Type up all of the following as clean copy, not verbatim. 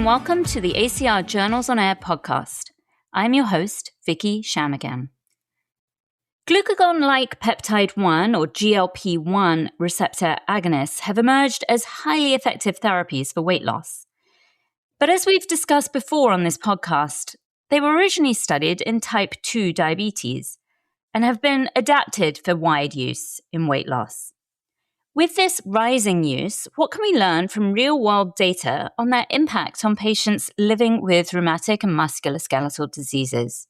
welcome to the ACR Journals on Air podcast. I'm your host, Vicky Shamigan. Glucagon-like peptide 1 or GLP-1 receptor agonists have emerged as highly effective therapies for weight loss. But as we've discussed before on this podcast, they were originally studied in type 2 diabetes and have been adapted for wide use in weight loss. With this rising use, what can we learn from real-world data on their impact on patients living with rheumatic and musculoskeletal diseases?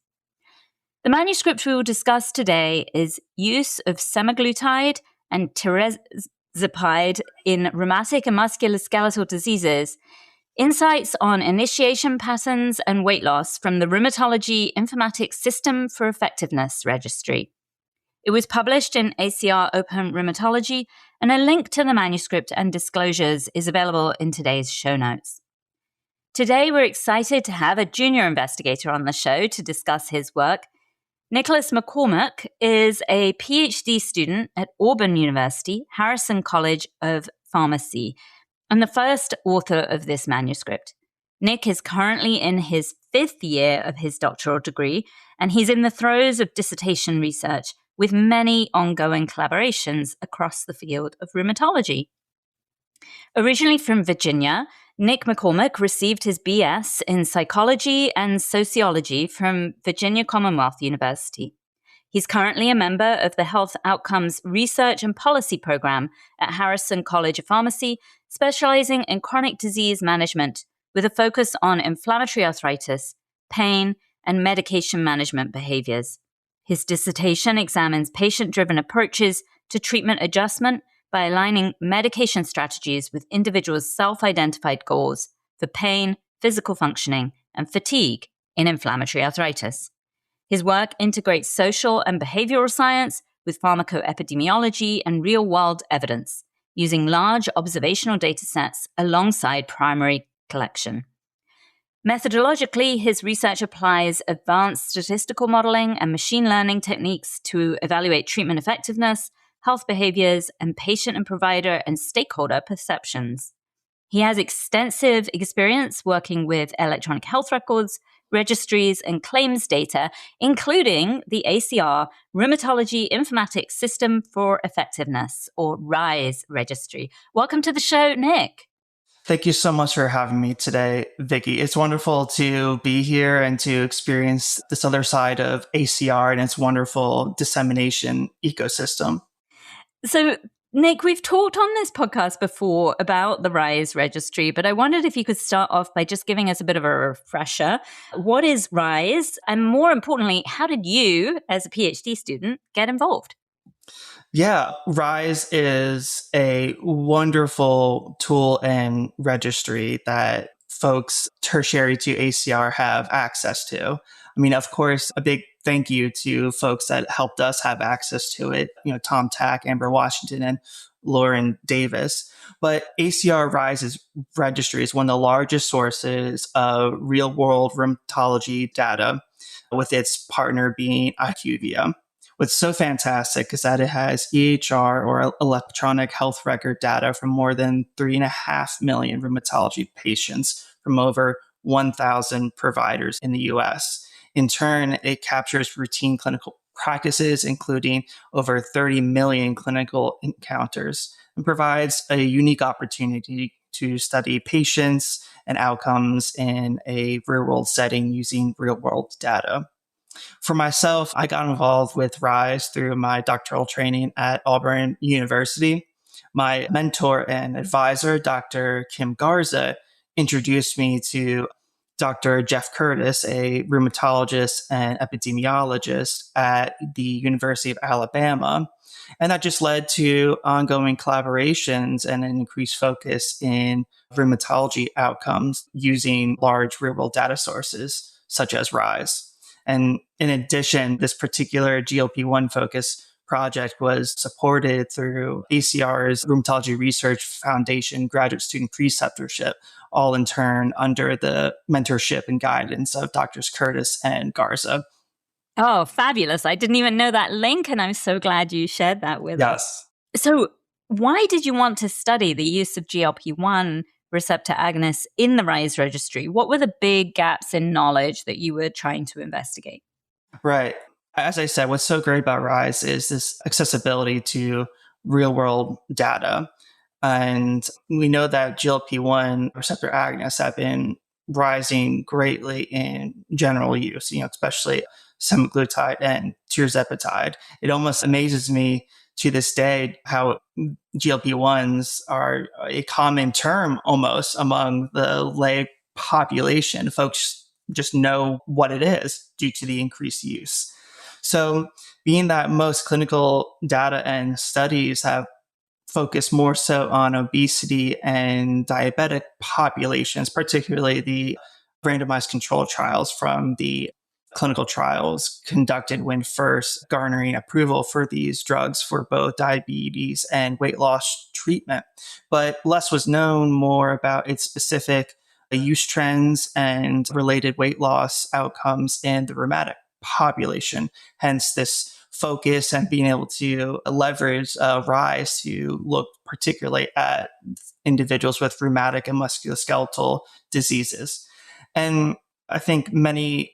The manuscript we will discuss today is Use of Semaglutide and Tirzepatide in Rheumatic and Musculoskeletal Diseases, Insights on Initiation Patterns and Weight Loss from the Rheumatology Informatics System for Effectiveness Registry. It was published in ACR Open Rheumatology, and a link to the manuscript and disclosures is available in today's show notes. Today, we're excited to have a junior investigator on the show to discuss his work. Nicholas McCormic is a Ph.D. student at Auburn University, Harrison College of Pharmacy, and the first author of this manuscript. Nick is currently in his 5th year of his doctoral degree, and he's in the throes of dissertation research with many ongoing collaborations across the field of rheumatology. Originally from Virginia, Nick McCormic received his BS in psychology and sociology from Virginia Commonwealth University. He's currently a member of the Health Outcomes Research and Policy Program at Harrison College of Pharmacy, specializing in chronic disease management with a focus on inflammatory arthritis, pain, and medication management behaviors. His dissertation examines patient-driven approaches to treatment adjustment by aligning medication strategies with individuals' self-identified goals for pain, physical functioning, and fatigue in inflammatory arthritis. His work integrates social and behavioral science with pharmacoepidemiology and real-world evidence, using large observational datasets alongside primary collection. Methodologically, his research applies advanced statistical modeling and machine learning techniques to evaluate treatment effectiveness, health behaviors, and patient and provider and stakeholder perceptions. He has extensive experience working with electronic health records, registries, and claims data, including the ACR Rheumatology Informatics System for Effectiveness, or RISE registry. Welcome to the show, Nick. Thank you so much for having me today, Vicky. It's wonderful to be here and to experience this other side of ACR and its wonderful dissemination ecosystem. So, Nick, we've talked on this podcast before about the RISE registry, but I wondered if you could start off by just giving us a bit of a refresher. What is RISE? And more importantly, how did you, as a PhD student, get involved? Yeah, RISE is a wonderful tool and registry that folks tertiary to ACR have access to. I mean, of course, a big thank you to folks that helped us have access to it, Tom Tack, Amber Washington, and Lauren Davis. But ACR RISE's registry is one of the largest sources of real-world rheumatology data, with its partner being IQVIA. What's so fantastic is that it has EHR, or electronic health record data, from more than 3.5 million rheumatology patients from over 1,000 providers in the US. In turn, it captures routine clinical practices, including over 30 million clinical encounters, and provides a unique opportunity to study patients and outcomes in a real-world setting using real-world data. For myself, I got involved with RISE through my doctoral training at Auburn University. My mentor and advisor, Dr. Kim Garza, introduced me to Dr. Jeff Curtis, a rheumatologist and epidemiologist at the University of Alabama. And that just led to ongoing collaborations and an increased focus in rheumatology outcomes using large real-world data sources such as RISE. And in addition, this particular GLP-1 focus project was supported through ACR's Rheumatology Research Foundation graduate student preceptorship, all in turn under the mentorship and guidance of Drs. Curtis and Garza. Oh, fabulous. I didn't even know that link, and I'm so glad you shared that with us. Yes. So why did you want to study the use of GLP-1 receptor agonists in the RISE registry? What were the big gaps in knowledge that you were trying to investigate? Right. As I said, what's so great about RISE is this accessibility to real world data. And we know that GLP-1 receptor agonists have been rising greatly in general use, especially semaglutide and tirzepatide. It almost amazes me to this day how GLP-1s are a common term almost among the lay population. Folks just know what it is due to the increased use. So, being that most clinical data and studies have focused more so on obesity and diabetic populations, particularly the randomized controlled trials from the clinical trials conducted when first garnering approval for these drugs for both diabetes and weight loss treatment. But less was known more about its specific use trends and related weight loss outcomes in the rheumatic population. Hence, this focus and being able to leverage RISE to look particularly at individuals with rheumatic and musculoskeletal diseases. And I think many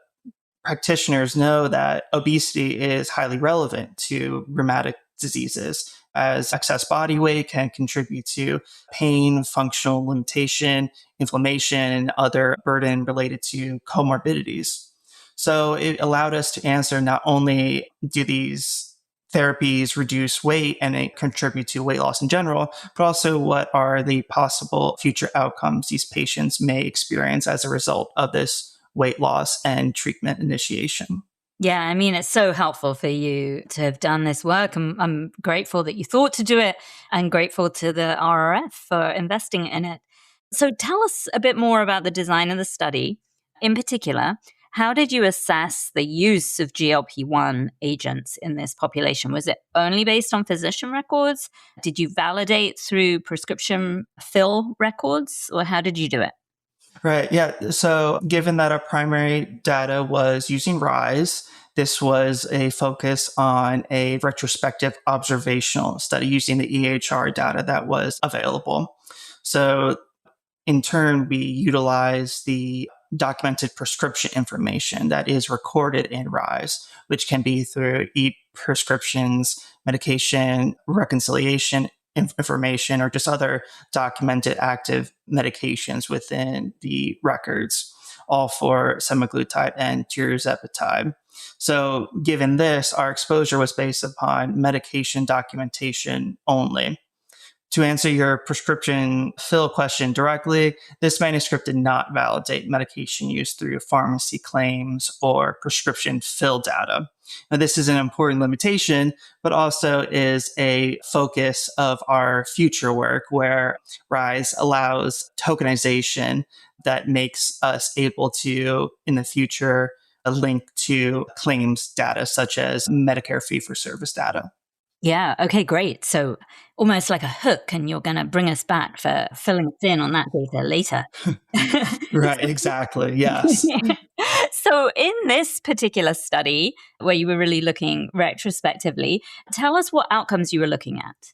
practitioners know that obesity is highly relevant to rheumatic diseases, as excess body weight can contribute to pain, functional limitation, inflammation, and other burden related to comorbidities. So it allowed us to answer not only do these therapies reduce weight and they contribute to weight loss in general, but also what are the possible future outcomes these patients may experience as a result of this weight loss and treatment initiation. Yeah, I mean, it's so helpful for you to have done this work. I'm grateful that you thought to do it and grateful to the RRF for investing in it. So tell us a bit more about the design of the study. In particular, how did you assess the use of GLP-1 agents in this population? Was it only based on physician records? Did you validate through prescription fill records, or how did you do it? Right. Yeah. So given that our primary data was using RISE, this was a focus on a retrospective observational study using the EHR data that was available. So in turn, we utilize the documented prescription information that is recorded in RISE, which can be through e-prescriptions, medication reconciliation information, or just other documented active medications within the records, all for semaglutide and tirzepatide. So given this, our exposure was based upon medication documentation only. To answer your prescription fill question directly, this manuscript did not validate medication use through pharmacy claims or prescription fill data. Now, this is an important limitation, but also is a focus of our future work where RISE allows tokenization that makes us able to, in the future, link to claims data such as Medicare fee-for-service data. Yeah. Okay, great. So almost like a hook, and you're going to bring us back for filling us in on that data later. Right, exactly. Yes. So in this particular study, where you were really looking retrospectively, tell us what outcomes you were looking at.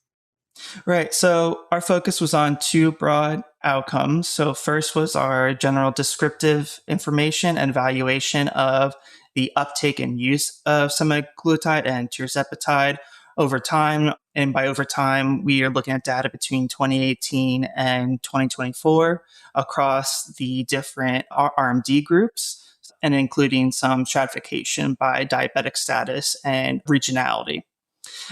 Right. So our focus was on two broad outcomes. So first was our general descriptive information and evaluation of the uptake and use of semaglutide and tirzepatide over time. And by over time, we are looking at data between 2018 and 2024 across the different RMD groups, and including some stratification by diabetic status and regionality.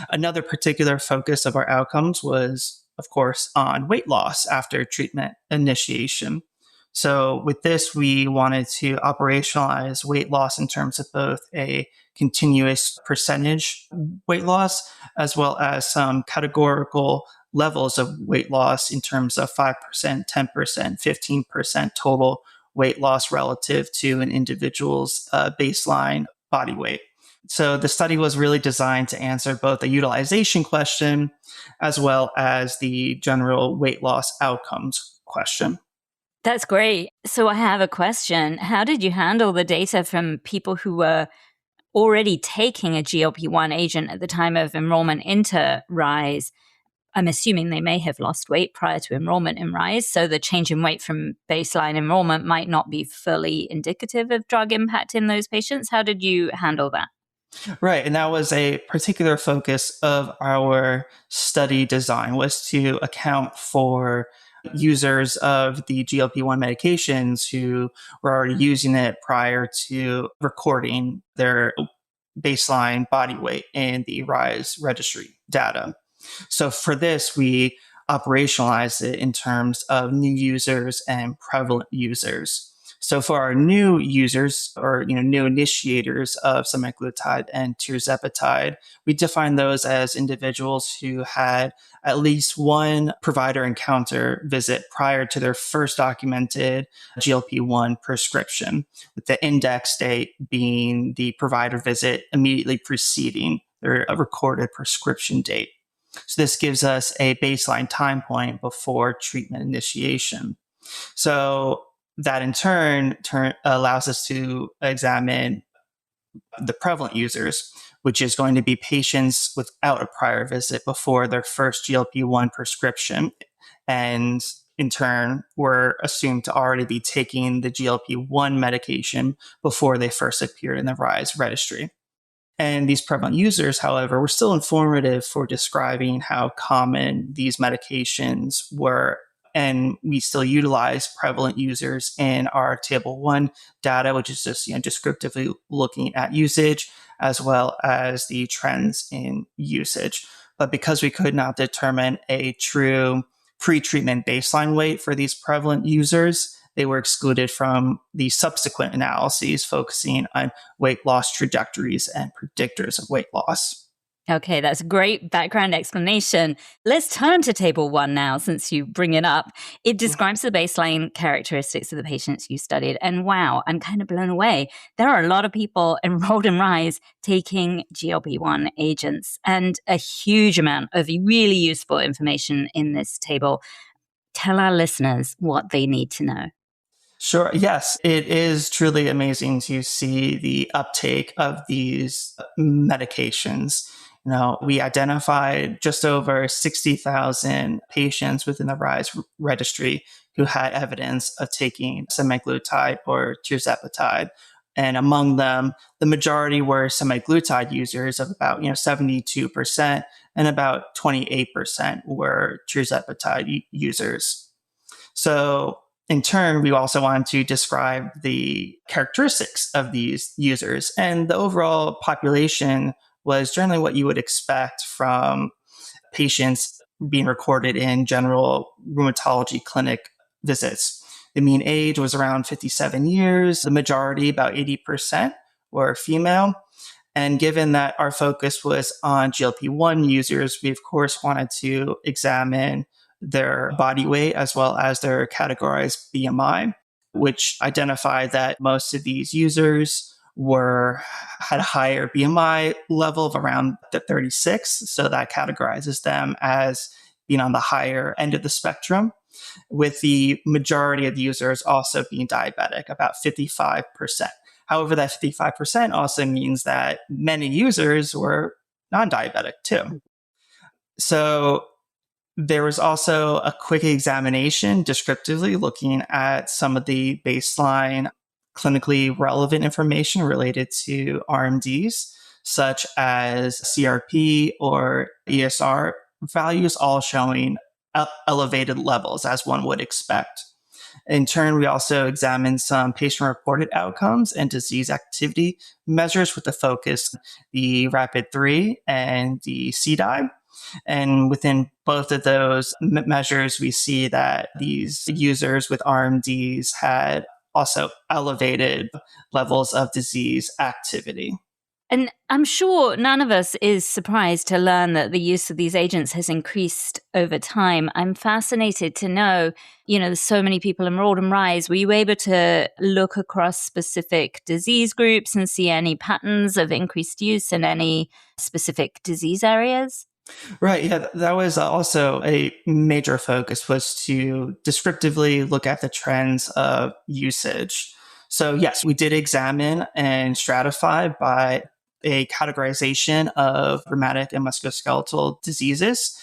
Another particular focus of our outcomes was, of course, on weight loss after treatment initiation. So with this, we wanted to operationalize weight loss in terms of both a continuous percentage weight loss, as well as some categorical levels of weight loss in terms of 5%, 10%, 15% total weight loss relative to an individual's baseline body weight. So the study was really designed to answer both the utilization question as well as the general weight loss outcomes question. That's great. So I have a question. How did you handle the data from people who were already taking a GLP-1 agent at the time of enrollment into RISE? I'm assuming they may have lost weight prior to enrollment in RISE. So the change in weight from baseline enrollment might not be fully indicative of drug impact in those patients. How did you handle that? Right. And that was a particular focus of our study design, was to account for users of the GLP-1 medications who were already using it prior to recording their baseline body weight in the RISE registry data. So for this, we operationalized it in terms of new users and prevalent users. So for our new users, or new initiators of semaglutide and tirzepatide, we define those as individuals who had at least one provider encounter visit prior to their first documented GLP-1 prescription, with the index date being the provider visit immediately preceding their recorded prescription date. So this gives us a baseline time point before treatment initiation. So that in turn allows us to examine the prevalent users, which is going to be patients without a prior visit before their first GLP-1 prescription. And in turn, were assumed to already be taking the GLP-1 medication before they first appeared in the RISE registry. And these prevalent users, however, were still informative for describing how common these medications were. And we still utilize prevalent users in our table 1 data, which is just descriptively looking at usage as well as the trends in usage. But because we could not determine a true pre-treatment baseline weight for these prevalent users, they were excluded from the subsequent analyses focusing on weight loss trajectories and predictors of weight loss. Okay, that's a great background explanation. Let's turn to Table 1 now, since you bring it up. It describes the baseline characteristics of the patients you studied. And wow, I'm kind of blown away. There are a lot of people enrolled in RISE taking GLP-1 agents, and a huge amount of really useful information in this table. Tell our listeners what they need to know. Sure. Yes, it is truly amazing to see the uptake of these medications. We identified just over 60,000 patients within the RISE registry who had evidence of taking semaglutide or tirzepatide. And among them, the majority were semaglutide users of about 72%, and about 28% were tirzepatide users. So in turn, we also wanted to describe the characteristics of these users. And the overall population was generally what you would expect from patients being recorded in general rheumatology clinic visits. The mean age was around 57 years. The majority, about 80%, were female. And given that our focus was on GLP-1 users, we of course wanted to examine their body weight as well as their categorized BMI, which identified that most of these users had a higher BMI level of around the 36. So that categorizes them as being on the higher end of the spectrum, with the majority of the users also being diabetic, about 55%. However, that 55% also means that many users were non-diabetic too. So there was also a quick examination descriptively looking at some of the baseline clinically relevant information related to RMDs, such as CRP or ESR values, all showing elevated levels, as one would expect. In turn, we also examined some patient-reported outcomes and disease activity measures with the focus, the RAPID-3 and the CDAI. And within both of those measures, we see that these users with RMDs had also elevated levels of disease activity. And I'm sure none of us is surprised to learn that the use of these agents has increased over time. I'm fascinated to know, there's so many people enrolled in RISE. Were you able to look across specific disease groups and see any patterns of increased use in any specific disease areas? Right. Yeah, that was also a major focus, was to descriptively look at the trends of usage. So yes, we did examine and stratify by a categorization of rheumatic and musculoskeletal diseases.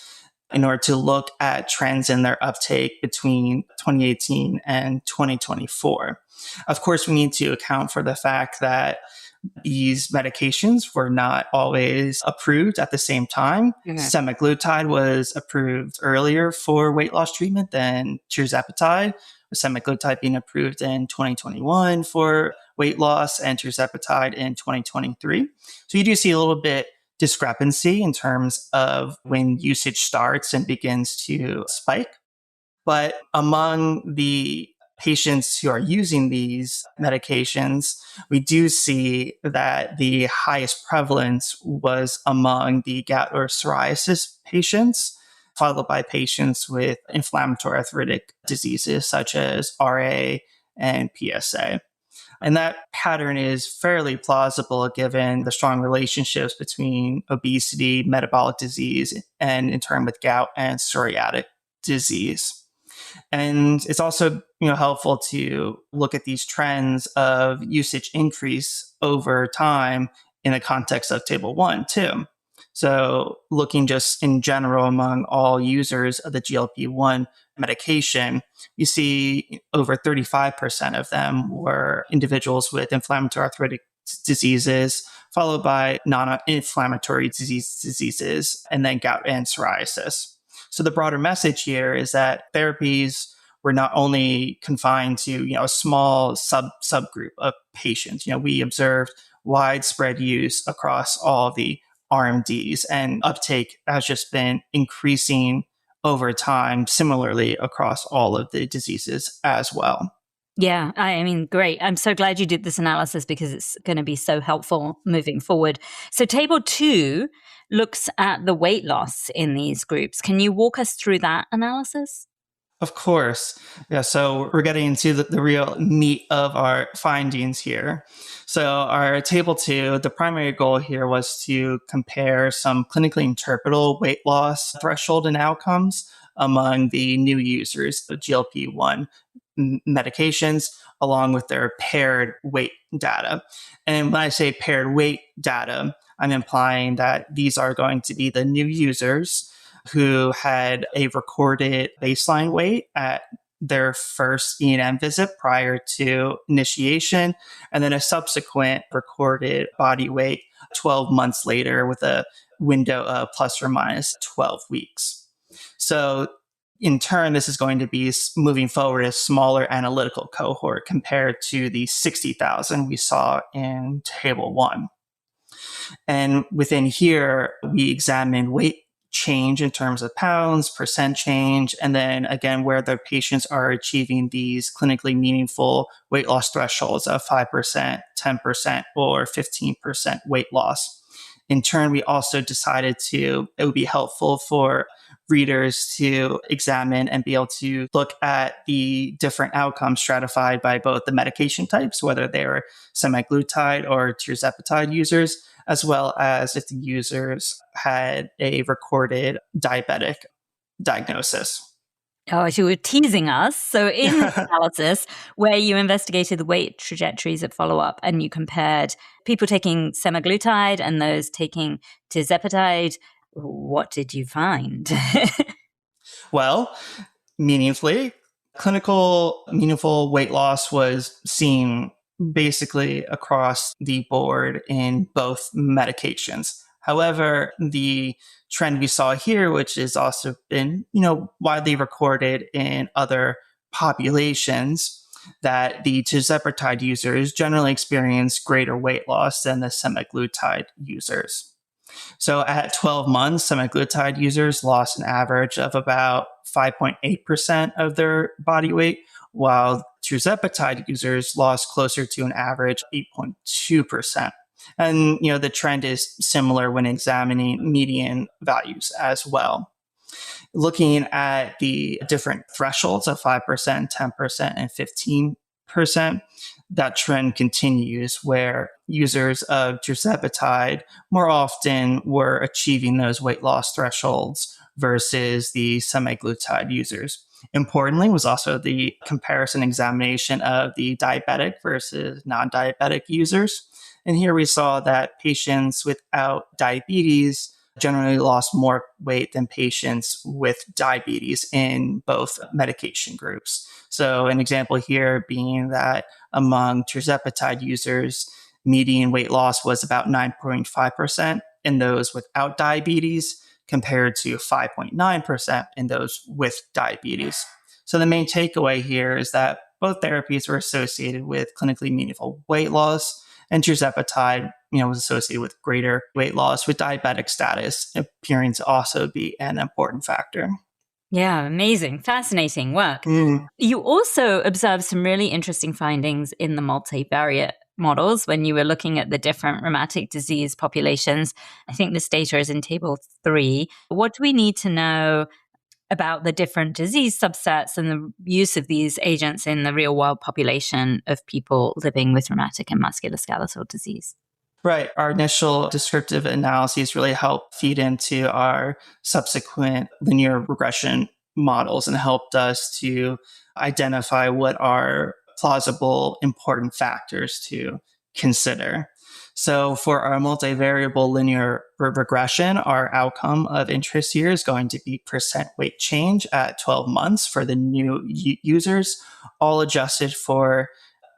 in order to look at trends in their uptake between 2018 and 2024. Of course, we need to account for the fact that these medications were not always approved at the same time. Semaglutide was approved earlier for weight loss treatment than tirzepatide, with semaglutide being approved in 2021 for weight loss and tirzepatide in 2023. So you do see a little bit discrepancy in terms of when usage starts and begins to spike. But among the patients who are using these medications, we do see that the highest prevalence was among the gout or psoriasis patients, followed by patients with inflammatory arthritic diseases such as RA and PSA. And that pattern is fairly plausible given the strong relationships between obesity, metabolic disease, and in turn with gout and psoriatic disease. And it's also, helpful to look at these trends of usage increase over time in the context of table 1 too. So looking just in general among all users of the GLP-1 medication, you see over 35% of them were individuals with inflammatory arthritic diseases, followed by non-inflammatory diseases, and then gout and psoriasis. So the broader message here is that therapies were not only confined to a small subgroup of patients. We observed widespread use across all the RMDs, and uptake has just been increasing over time, similarly across all of the diseases as well. Yeah, I mean, great. I'm so glad you did this analysis because it's going to be so helpful moving forward. So table 2 looks at the weight loss in these groups. Can you walk us through that analysis? Of course. Yeah, so we're getting into the real meat of our findings here. So our table 2, the primary goal here was to compare some clinically interpretable weight loss threshold and outcomes among the new users of GLP-1 medications, along with their paired weight data. And when I say paired weight data, I'm implying that these are going to be the new users who had a recorded baseline weight at their first E&M visit prior to initiation, and then a subsequent recorded body weight 12 months later with a window of plus or minus 12 weeks. So in turn, this is going to be moving forward a smaller analytical cohort compared to the 60,000 we saw in table 1. And within here, we examined weight change in terms of pounds, percent change, and then again, where the patients are achieving these clinically meaningful weight loss thresholds of 5%, 10%, or 15% weight loss. In turn, we also decided it would be helpful for readers to examine and be able to look at the different outcomes stratified by both the medication types, whether they were semaglutide or tirzepatide users, as well as if the users had a recorded diabetic diagnosis. Oh, you were teasing us. So in this analysis where you investigated the weight trajectories at follow-up and you compared people taking semaglutide and those taking tirzepatide, what did you find? Well, meaningful weight loss was seen basically across the board in both medications. However, the trend we saw here, which has also been, widely recorded in other populations, that the tirzepatide users generally experience greater weight loss than the semaglutide users. So at 12 months, semaglutide users lost an average of about 5.8% of their body weight, while tirzepatide users lost closer to an average 8.2%. And, the trend is similar when examining median values as well. Looking at the different thresholds of 5%, 10%, and 15%, that trend continues where users of tirzepatide more often were achieving those weight loss thresholds versus the semaglutide users. Importantly was also the comparison examination of the diabetic versus non-diabetic users. And here we saw that patients without diabetes generally lost more weight than patients with diabetes in both medication groups. So an example here being that among tirzepatide users, median weight loss was about 9.5% in those without diabetes, compared to 5.9% in those with diabetes. So the main takeaway here is that both therapies were associated with clinically meaningful weight loss, and tirzepatide, was associated with greater weight loss, with diabetic status appearing to also be an important factor. Yeah, amazing. Fascinating work. Mm. You also observed some really interesting findings in the multivariate models when you were looking at the different rheumatic disease populations. I think this data is in table 3. What do we need to know about the different disease subsets and the use of these agents in the real world population of people living with rheumatic and musculoskeletal disease? Right. Our initial descriptive analyses really help feed into our subsequent linear regression models and helped us to identify what are plausible, important factors to consider. So for our multivariable linear regression, our outcome of interest here is going to be percent weight change at 12 months for the new users, all adjusted for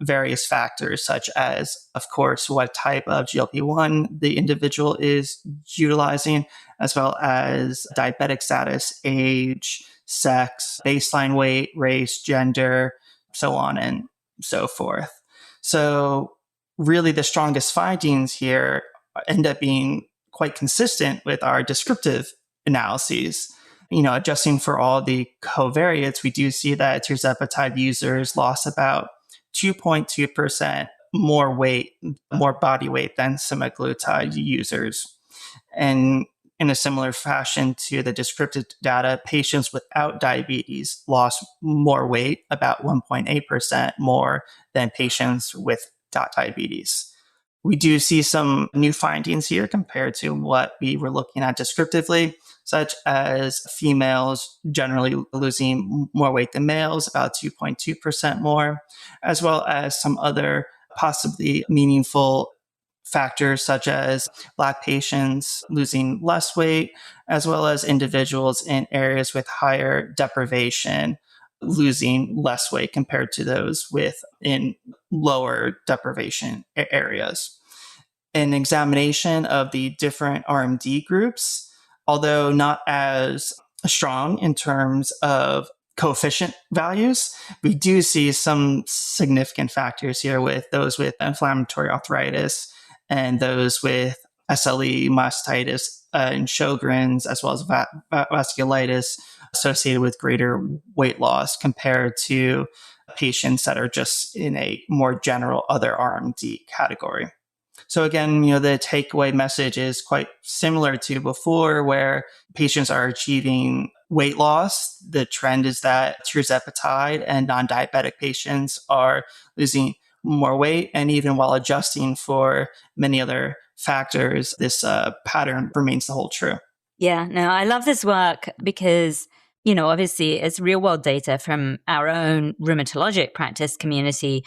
various factors, such as, of course, what type of GLP-1 the individual is utilizing, as well as diabetic status, age, sex, baseline weight, race, gender, so on and so forth. So really the strongest findings here end up being quite consistent with our descriptive analyses. Adjusting for all the covariates, we do see that tirzepatide users lost about 2.2% more weight, more body weight than semaglutide users. And in a similar fashion to the descriptive data, patients without diabetes lost more weight, about 1.8% more than patients with diabetes. We do see some new findings here compared to what we were looking at descriptively, such as females generally losing more weight than males, about 2.2% more, as well as some other possibly meaningful factors such as Black patients losing less weight, as well as individuals in areas with higher deprivation losing less weight compared to those in lower deprivation areas. An examination of the different RMD groups, although not as strong in terms of coefficient values, we do see some significant factors here with those with inflammatory arthritis and those with SLE, myositis, and Sjogren's, as well as vasculitis associated with greater weight loss compared to patients that are just in a more general other RMD category. So again, the takeaway message is quite similar to before, where patients are achieving weight loss. The trend is that tirzepatide and non-diabetic patients are losing more weight, and even while adjusting for many other factors, this pattern remains to hold true. Yeah, no, I love this work because, obviously it's real world data from our own rheumatologic practice community.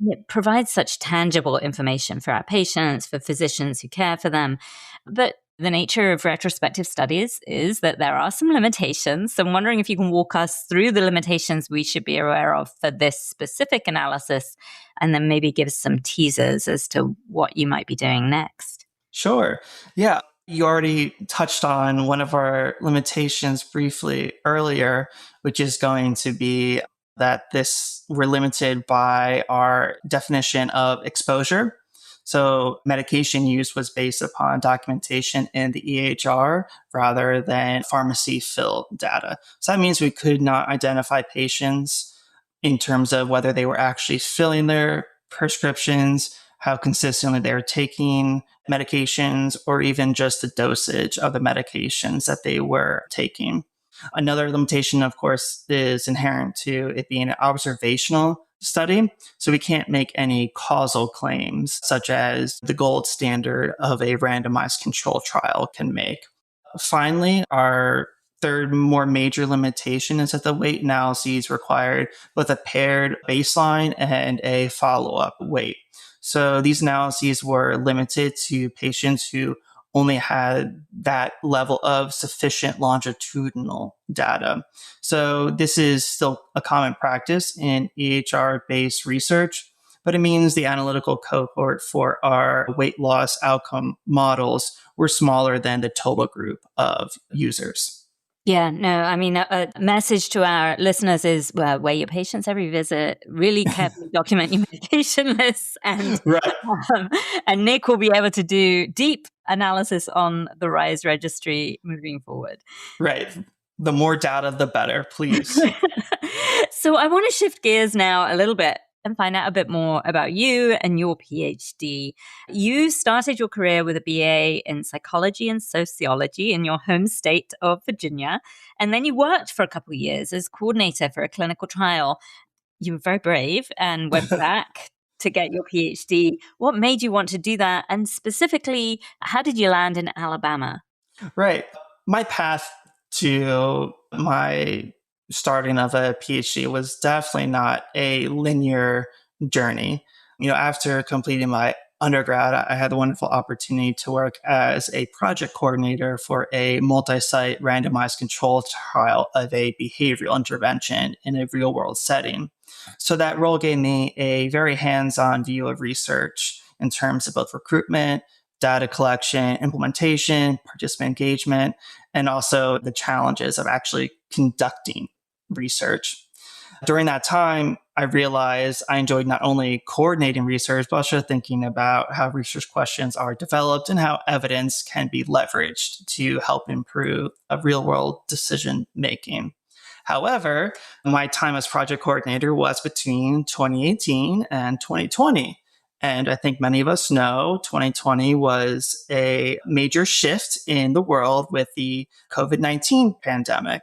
It provides such tangible information for our patients, for physicians who care for them. But the nature of retrospective studies is that there are some limitations. So I'm wondering if you can walk us through the limitations we should be aware of for this specific analysis, and then maybe give some teasers as to what you might be doing next. Sure. Yeah. You already touched on one of our limitations briefly earlier, which is going to be that we're limited by our definition of exposure. So medication use was based upon documentation in the EHR rather than pharmacy fill data. So that means we could not identify patients in terms of whether they were actually filling their prescriptions, how consistently they're taking medications, or even just the dosage of the medications that they were taking. Another limitation, of course, is inherent to it being an observational study. So we can't make any causal claims, such as the gold standard of a randomized control trial can make. Finally, our third more major limitation is that the weight analyses required both a paired baseline and a follow-up weight. So these analyses were limited to patients who only had that level of sufficient longitudinal data. So this is still a common practice in EHR-based research, but it means the analytical cohort for our weight loss outcome models were smaller than the total group of users. Yeah, no, I mean, a message to our listeners is, well, weigh your patients every visit, really carefully document your medication lists, Right. and Nick will be able to do deep analysis on the RISE registry moving forward. Right. The more data, the better, please. So I want to shift gears now a little bit and find out a bit more about you and your PhD. You started your career with a BA in psychology and sociology in your home state of Virginia, and then you worked for a couple of years as coordinator for a clinical trial. You were very brave and went back to get your PhD. What made you want to do that? And specifically, how did you land in Alabama? Right. My path to my starting of a PhD was definitely not a linear journey. After completing my undergrad, I had the wonderful opportunity to work as a project coordinator for a multi-site randomized controlled trial of a behavioral intervention in a real-world setting. So that role gave me a very hands-on view of research in terms of both recruitment, data collection, implementation, participant engagement, and also the challenges of actually conducting research. During that time, I realized I enjoyed not only coordinating research, but also thinking about how research questions are developed and how evidence can be leveraged to help improve a real-world decision making. However, my time as project coordinator was between 2018 and 2020. And I think many of us know 2020 was a major shift in the world with the COVID-19 pandemic.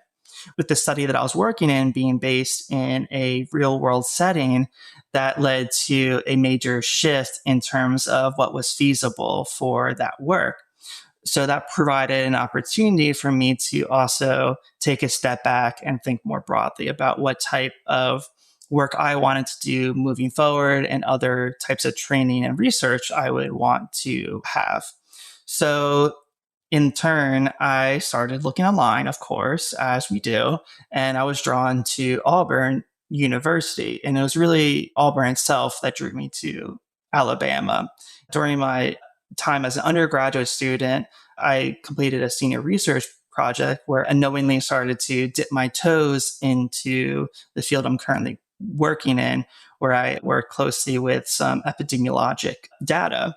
With the study that I was working in being based in a real world setting, that led to a major shift in terms of what was feasible for that work. So that provided an opportunity for me to also take a step back and think more broadly about what type of work I wanted to do moving forward and other types of training and research I would want to have. So in turn, I started looking online, of course, as we do, and I was drawn to Auburn University. And it was really Auburn itself that drew me to Alabama. During my time as an undergraduate student, I completed a senior research project where I unknowingly started to dip my toes into the field I'm currently working in, where I work closely with some epidemiologic data.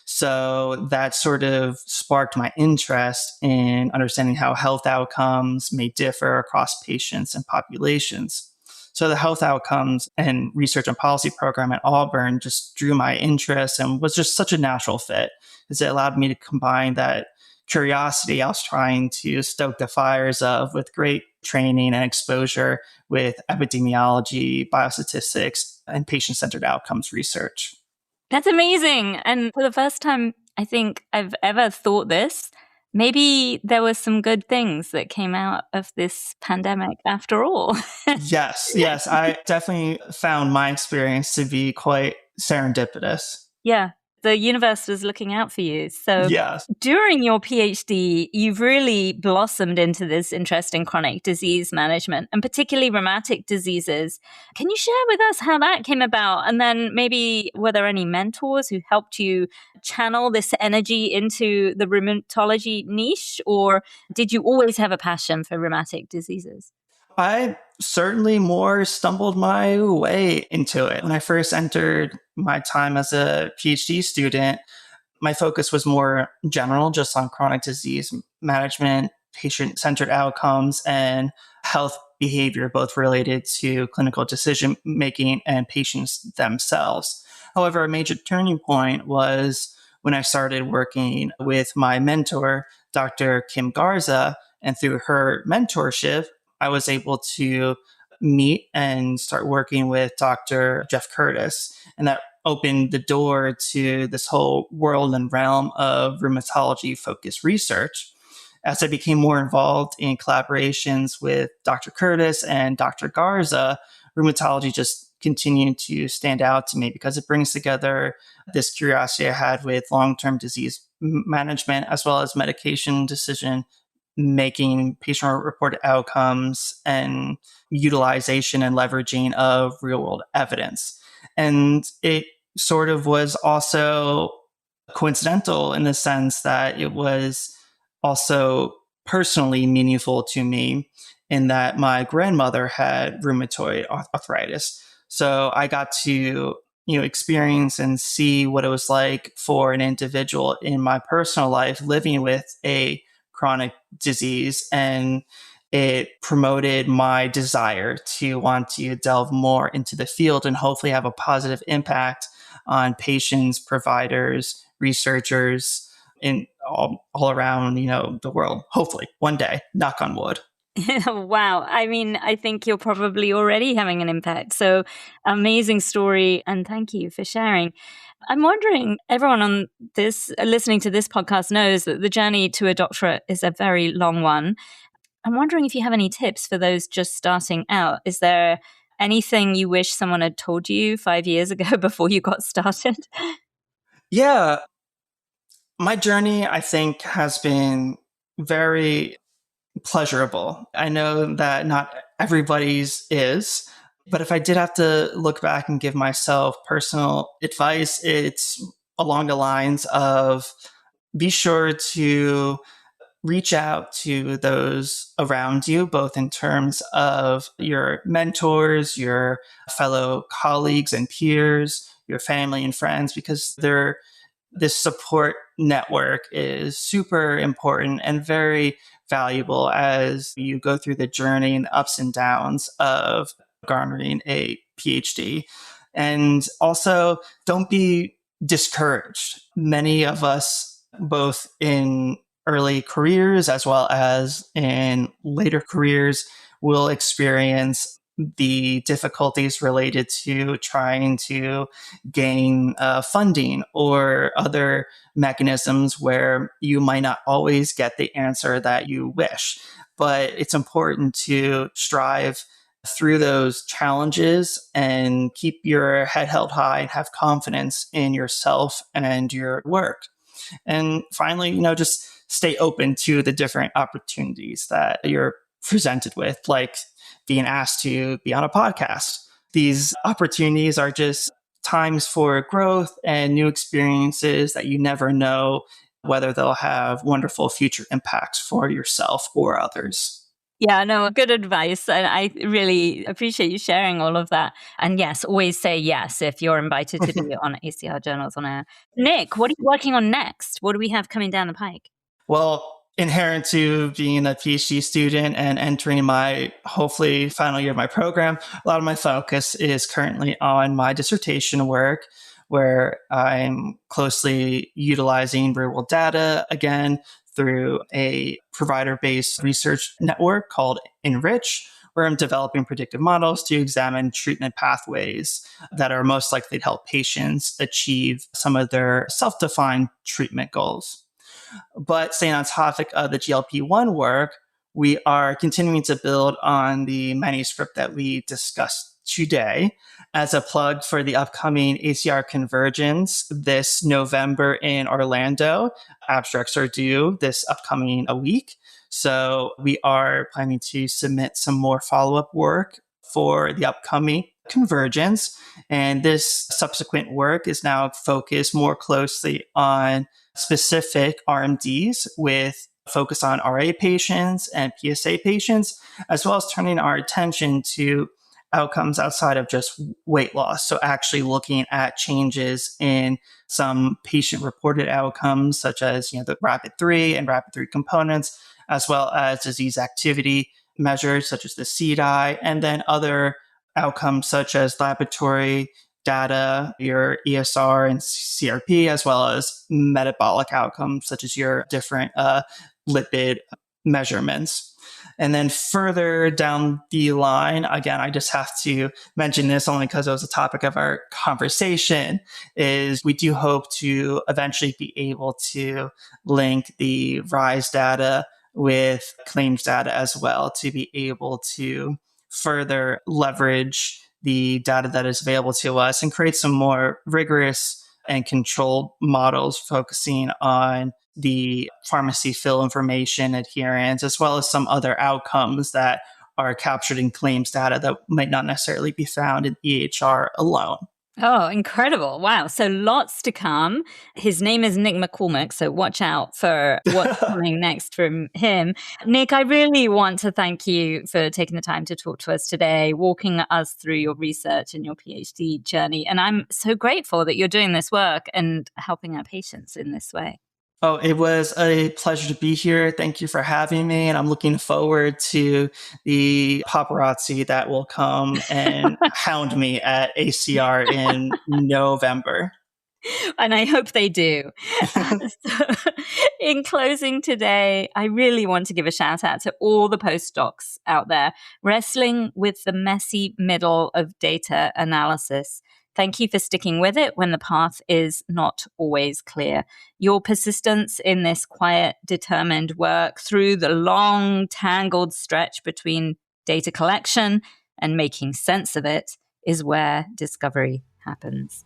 So that sort of sparked my interest in understanding how health outcomes may differ across patients and populations. So the health outcomes and research and policy program at Auburn just drew my interest and was just such a natural fit, because it allowed me to combine that curiosity I was trying to stoke the fires of with great training and exposure with epidemiology, biostatistics, and patient-centered outcomes research. That's amazing. And for the first time, I think I've ever thought this. Maybe there were some good things that came out of this pandemic after all. Yes. I definitely found my experience to be quite serendipitous. Yeah, the universe was looking out for you. So Yes. during your PhD, you've really blossomed into this interest in chronic disease management, and particularly rheumatic diseases. Can you share with us how that came about? And then maybe were there any mentors who helped you channel this energy into the rheumatology niche, or did you always have a passion for rheumatic diseases? I certainly more stumbled my way into it. When I first entered my time as a PhD student, my focus was more general, just on chronic disease management, patient-centered outcomes, and health behavior, both related to clinical decision making and patients themselves. However, a major turning point was when I started working with my mentor, Dr. Kim Garza, and through her mentorship, I was able to meet and start working with Dr. Jeff Curtis. And that opened the door to this whole world and realm of rheumatology focused research. As I became more involved in collaborations with Dr. Curtis and Dr. Garza, rheumatology just continue to stand out to me because it brings together this curiosity I had with long-term disease management as well as medication decision making, patient-reported outcomes, and utilization and leveraging of real-world evidence. And it sort of was also coincidental in the sense that it was also personally meaningful to me in that my grandmother had rheumatoid arthritis. So I got to experience and see what it was like for an individual in my personal life living with a chronic disease, and it promoted my desire to want to delve more into the field and hopefully have a positive impact on patients, providers, researchers in all around the world, hopefully one day, knock on wood. Wow. I mean, I think you're probably already having an impact. So amazing story. And thank you for sharing. I'm wondering, everyone on this listening to this podcast knows that the journey to a doctorate is a very long one. I'm wondering if you have any tips for those just starting out. Is there anything you wish someone had told you 5 years ago before you got started? Yeah. My journey, I think, has been very pleasurable. I know that not everybody's is, but if I did have to look back and give myself personal advice, it's along the lines of be sure to reach out to those around you, both in terms of your mentors, your fellow colleagues and peers, your family and friends, because this support network is super important and very valuable as you go through the journey and ups and downs of garnering a PhD. And also, don't be discouraged. Many of us, both in early careers as well as in later careers, will experience the difficulties related to trying to gain funding or other mechanisms where you might not always get the answer that you wish. But it's important to strive through those challenges and keep your head held high and have confidence in yourself and your work. And finally, just stay open to the different opportunities that you're presented with, like being asked to be on a podcast. These opportunities are just times for growth and new experiences that you never know whether they'll have wonderful future impacts for yourself or others. Yeah, no, good advice. And I really appreciate you sharing all of that. And yes, always say yes if you're invited to be on ACR Journals on Air. Nick, what are you working on next? What do we have coming down the pike? Well, inherent to being a PhD student and entering my hopefully final year of my program, a lot of my focus is currently on my dissertation work, where I'm closely utilizing real world data again through a provider-based research network called Enrich, where I'm developing predictive models to examine treatment pathways that are most likely to help patients achieve some of their self-defined treatment goals. But staying on topic of the GLP-1 work, we are continuing to build on the manuscript that we discussed today. As a plug for the upcoming ACR Convergence this November in Orlando, abstracts are due this upcoming a week. So we are planning to submit some more follow-up work for the upcoming Convergence. And this subsequent work is now focused more closely on specific RMDs with focus on RA patients and PSA patients, as well as turning our attention to outcomes outside of just weight loss. So actually looking at changes in some patient-reported outcomes, such as the RAPID-3 and RAPID-3 components, as well as disease activity measures such as the CDAI, and then other outcomes such as laboratory data, your ESR and CRP, as well as metabolic outcomes such as your different lipid measurements. And then further down the line, again, I just have to mention this only because it was a topic of our conversation, is we do hope to eventually be able to link the RISE data with claims data as well to be able to further leverage the data that is available to us and create some more rigorous and controlled models focusing on the pharmacy fill information adherence, as well as some other outcomes that are captured in claims data that might not necessarily be found in EHR alone. Oh, incredible. Wow. So lots to come. His name is Nick McCormic, so watch out for what's coming next from him. Nick, I really want to thank you for taking the time to talk to us today, walking us through your research and your PhD journey. And I'm so grateful that you're doing this work and helping our patients in this way. Oh, it was a pleasure to be here. Thank you for having me. And I'm looking forward to the paparazzi that will come and hound me at ACR in November. And I hope they do. So, in closing today, I really want to give a shout out to all the postdocs out there wrestling with the messy middle of data analysis. Thank you for sticking with it when the path is not always clear. Your persistence in this quiet, determined work through the long, tangled stretch between data collection and making sense of it is where discovery happens.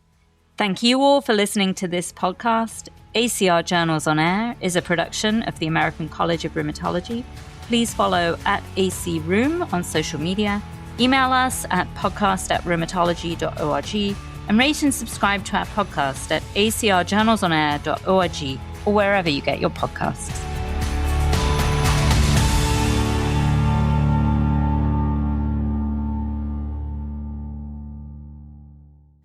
Thank you all for listening to this podcast. ACR Journals on Air is a production of the American College of Rheumatology. Please follow @ACRheum on social media. Email us at podcast@rheumatology.org and rate and subscribe to our podcast at acrjournalsonair.org or wherever you get your podcasts.